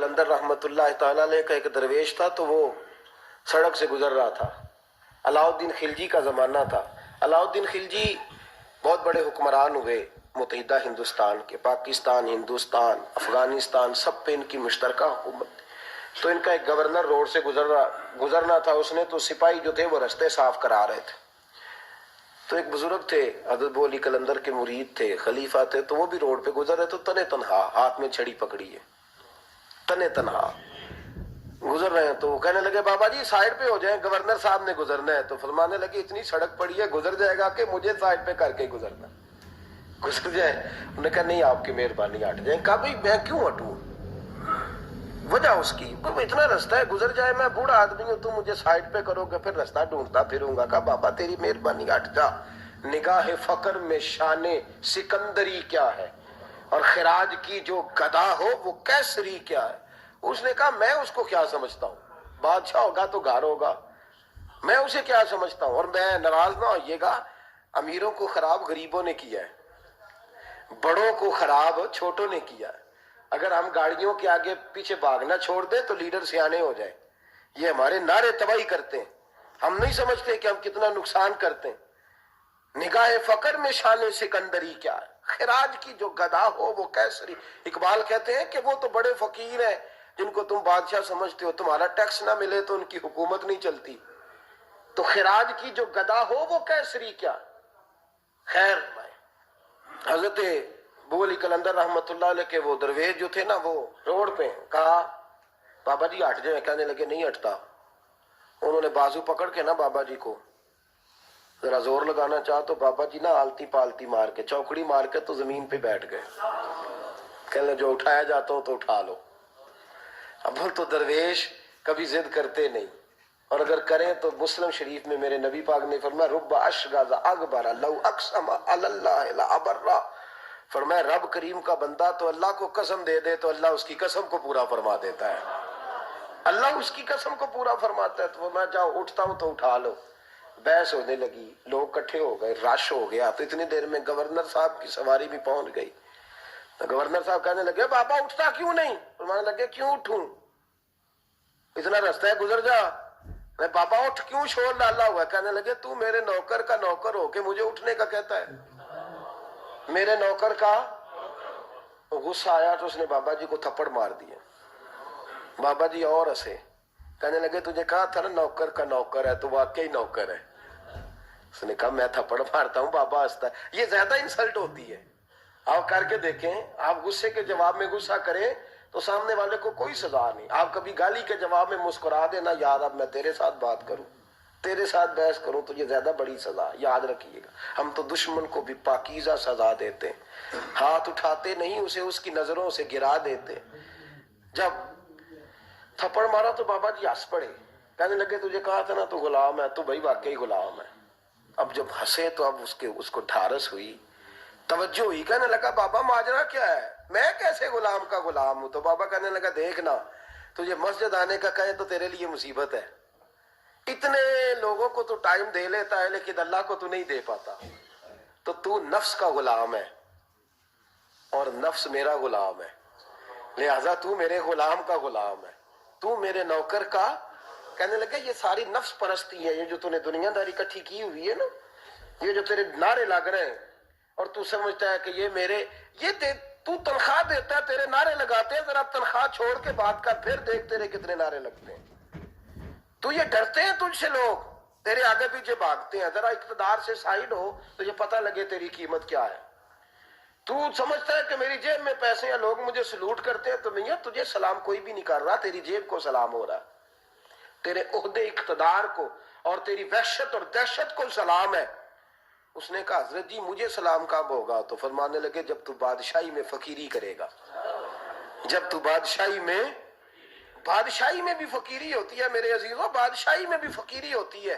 कलंदर रहमत उल्लाह ताला अलैह का एक दरवेश था, तो वो सड़क से गुजर रहा था। अलाउद्दीन खिलजी का ज़माना था। अलाउद्दीन खिलजी बहुत बड़े हुक्मरान हुए मुत्तहिदा हिंदुस्तान के। पाकिस्तान, हिंदुस्तान, अफगानिस्तान सब पे इनकी मुश्तरका हुकूमत थी। तो इनका एक गवर्नर रोड से गुजरना था। उसने तो सिपाही जो थे वो रास्ते साफ करा रहे थे। तो एक बुजुर्ग थे, हज़रत अली कलंदर के मुरीद थे, खलीफा थे, तो वो भी रोड पे गुजर रहे। तो तने तनहा हाथ में छड़ी पकड़ी है, तने तनहा गुजर रहे हैं। तो वो कहने लगे बाबा जी साइड पे हो जाएं, गवर्नर साहब ने गुजरना है। तो फरमाने लगे इतनी सड़क पड़ी है, गुजर जाएगा कि मुझे साइड पे करके गुजरना, गुजर जाए। उन्होंने कहा नहीं आपकी मेहरबानी हट जाए। कहा भाई मैं क्यों हटूं, वजह उसकी इतना रास्ता है, गुजर जाए, मैं बूढ़ा आदमी हूं, तुम मुझे साइड पे करोगे फिर रास्ता ढूंढता फिरूंगा। कहा बाबा तेरी मेहरबानी हट जा, निगाह फकर में शाने सिकंदरी क्या है, और खिराज की जो गदा हो वो कैसरी क्या है। उसने कहा मैं उसको क्या समझता हूँ, बादशाह होगा तो घर होगा, मैं उसे क्या समझता हूँ। और मैं नाराज ना होइएगा, अमीरों को खराब गरीबों ने किया है, बड़ों को खराब छोटों ने किया है। अगर हम गाड़ियों के आगे पीछे भागना छोड़ दें तो लीडर सियाने हो जाए। ये हमारे नारे तबाही करते हैं, हम नहीं समझते कि हम कितना नुकसान करते हैं। निगाह फकर में शान सिकंदरी क्या है, खिराज की जो गदा हो वो कैसरी। इकबाल कहते हैं कि वो तो बड़े फकीर हैं जिनको तुम बादशाह समझते हो, तुम्हारा टैक्स ना मिले तो उनकी हुकूमत नहीं चलती। तो खिराज की जो गदा हो वो कैसरी क्या। खैर हजरत अबू अली कलंदर रहमतुल्लाह अलैह के वो दरवेश जो थे ना, वो रोड पे कहा बाबा जी हट जाए। कहने लगे नहीं हटता। उन्होंने बाजू पकड़ के ना बाबा जी को जरा जोर लगाना चाहा तो बाबा जी ना आलती पालती मार के, चौकड़ी मार के तो जमीन पे बैठ गए। कहने जो उठाया जाता हूं तो उठा लो। अब तो दरवेश कभी जिद करते नहीं, और अगर करें तो मुस्लिम शरीफ में मेरे नबी पाक ने फरमाया रुब्बा अशगाज़ा अकबरा लौ अक़समा अलल्लाह ला अबर्रा। फरमाया रब करीम का बंदा तो अल्लाह को कसम दे दे तो अल्लाह उसकी कसम को पूरा फरमा देता है। अल्लाह उसकी कसम को पूरा फरमाता है। तो मैं जाओ उठता हूं तो उठा लो। बहस होने लगी, लोग इकट्ठे हो गए, रश हो गया। तो इतनी देर में गवर्नर साहब की सवारी भी पहुंच गई। तो गवर्नर साहब कहने लगे बाबा उठता क्यों नहीं। फरमाने लगे क्यों उठूं, इतना रास्ता है गुजर जा। मैं बाबा उठ क्यों शोर डाला हुआ। कहने लगे तू मेरे नौकर का नौकर हो के मुझे उठने का कहता है, मेरे नौकर का। गुस्सा आया तो उसने बाबा जी को थप्पड़ मार दिया। बाबा जी और हंसे, कहने लगे तुझे कहा था ना नौकर का नौकर है, तो वाकई नौकर है। उसने कहा मैं थप्पड़ मारता हूँ, बाबा हंसता है। ये ज्यादा इंसल्ट होती है। आप करके देखें, आप गुस्से के जवाब में गुस्सा करें तो सामने वाले को कोई सजा नहीं। आप कभी गाली के जवाब में मुस्कुरा देना, यार अब मैं तेरे साथ बात करूं, तेरे साथ बहस करूं तो ये ज्यादा बड़ी सजा। याद रखिएगा, हम तो दुश्मन को भी पाकीज़ा सजा देते हैं, हाथ उठाते नहीं, उसे उसकी नजरों से गिरा देते। जब थप्पड़ मारा तो बाबा जी हंस पड़े। कहने लगे तुझे कहा था ना तू गुलाम है, तू भाई वाकई गुलाम है। अब जब हंसे तो अब उसको ढारस हुई, तवज्जो हुई। कहने लगा बाबा माजरा क्या है, मैं कैसे गुलाम का गुलाम हूं। तो बाबा कहने लगा देखना, तुझे मस्जिद आने का कहे तो तेरे लिए मुसीबत है। इतने लोगों को तो टाइम दे लेता है लेकिन अल्लाह को तू नहीं दे पाता। तो तू नफ्स का गुलाम है और नफ्स मेरा गुलाम है, लिहाजा तू मेरे गुलाम का गुलाम है, तू मेरे नौकर का। कहने लगे ये सारी नफ्स परस्ती है, ये जो तूने दुनियादारी इकट्ठी की हुई है ना, ये जो तेरे नारे लग रहे हैं और तू समझता है कि ये मेरे, ये तू तनख्वाह देता है, तेरे नारे लगाते हैं। जरा तनख्वाह छोड़ के बात कर, फिर देख तेरे कितने नारे लगते हैं। तू ये डरते हैं तुझसे लोग, तेरे आगे पीछे भागते हैं। जरा इक़्तिदार से साइड हो तो ये पता लगे तेरी कीमत क्या है। तू समझता है कि मेरी जेब में पैसे हैं, लोग मुझे सलूट करते हैं, तो मियां तुझे सलाम कोई भी नहीं कर रहा, तेरी जेब को सलाम हो रहा है, तेरे ओहदे इक़्तिदार को और तेरी वहशत और दहशत को सलाम है। उसने कहा हजरत जी मुझे सलाम कब होगा। तो फरमाने लगे जब तू बादशाही में फकीरी करेगा, जब तू बादशाही में भी फकीरी होती है मेरे अजीजों, बादशाही में भी फकीरी होती है।